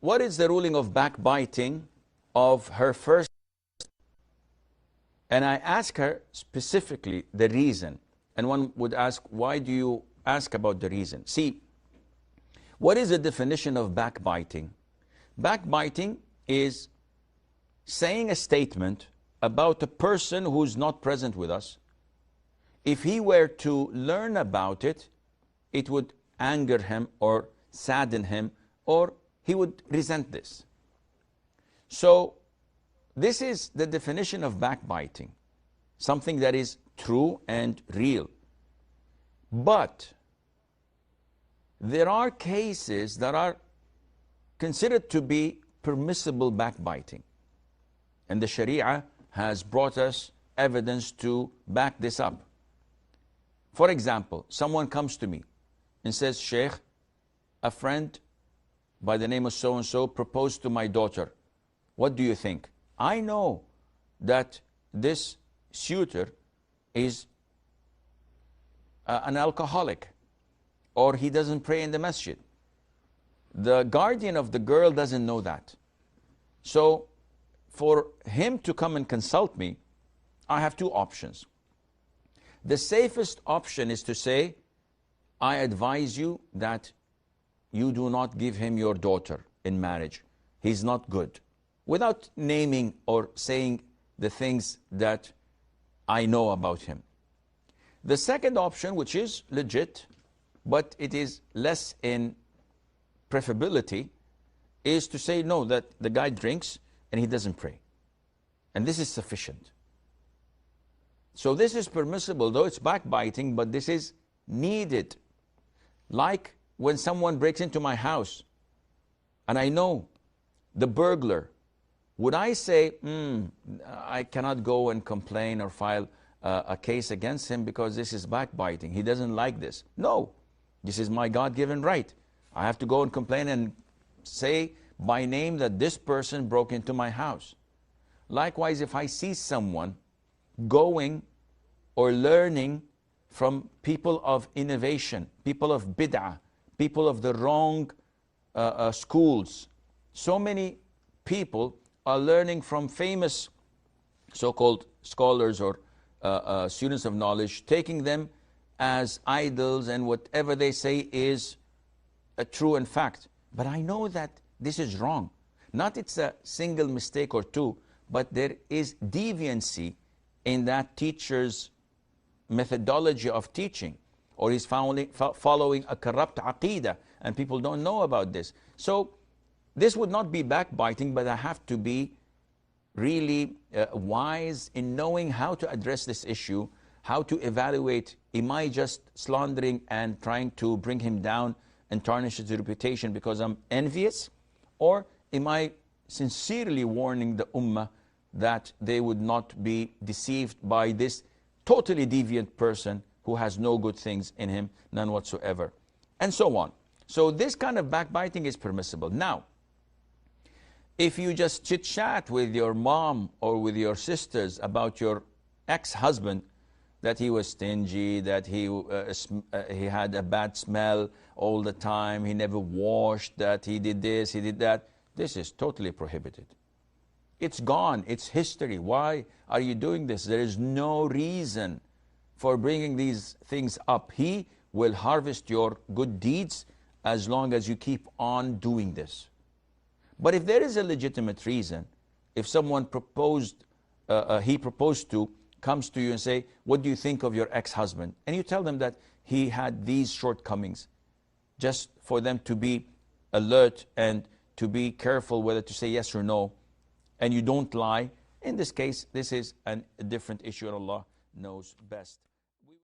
what is the ruling of backbiting of her first? And I ask her specifically the reason. And one would ask, why do you ask about the reason? See, what is the definition of backbiting? Backbiting is saying a statement about a person who's not present with us. If he were to learn about it, it would anger him or sadden him, or he would resent this. So this is the definition of backbiting, something that is true and real. But there are cases that are considered to be permissible backbiting. And the Sharia has brought us evidence to back this up. For example, someone comes to me and says, Sheikh, a friend by the name of so-and-so proposed to my daughter. What do you think? I know that this suitor is an alcoholic, or he doesn't pray in the masjid. The guardian of the girl doesn't know that. So for him to come and consult me, I have two options. The safest option is to say, I advise you that you do not give him your daughter in marriage. He's not good. Without naming or saying the things that I know about him. The second option, which is legit, but it is less in preferability, is to say, no, that the guy drinks and he doesn't pray. And this is sufficient. So this is permissible, though it's backbiting, but this is needed. Like when someone breaks into my house and I know the burglar, would I say, I cannot go and complain or file a case against him because this is backbiting. He doesn't like this. No, this is my God-given right. I have to go and complain and say by name that this person broke into my house. Likewise, if I see someone going or learning from people of innovation, people of bid'ah, people of the wrong schools. So many people are learning from famous so-called scholars or students of knowledge, taking them as idols, and whatever they say is a true and fact. But I know that this is wrong. Not it's a single mistake or two, but there is deviancy in that teacher's methodology of teaching, or he's following a corrupt aqidah, and people don't know about this. So this would not be backbiting, but I have to be really wise in knowing how to address this issue, how to evaluate, am I just slandering and trying to bring him down and tarnish his reputation because I'm envious? Or am I sincerely warning the ummah that they would not be deceived by this totally deviant person who has no good things in him, none whatsoever, and so on. So this kind of backbiting is permissible. Now, if you just chit-chat with your mom or with your sisters about your ex-husband, that he was stingy, that he had a bad smell all the time, he never washed, that he did this, he did that, this is totally prohibited. It's gone, it's history. Why are you doing this? There is no reason for bringing these things up. He will harvest your good deeds as long as you keep on doing this. But if there is a legitimate reason, if someone he proposed to, comes to you and say, what do you think of your ex-husband? And you tell them that he had these shortcomings, just for them to be alert and to be careful whether to say yes or no, and you don't lie. In this case, this is a different issue, and Allah knows best.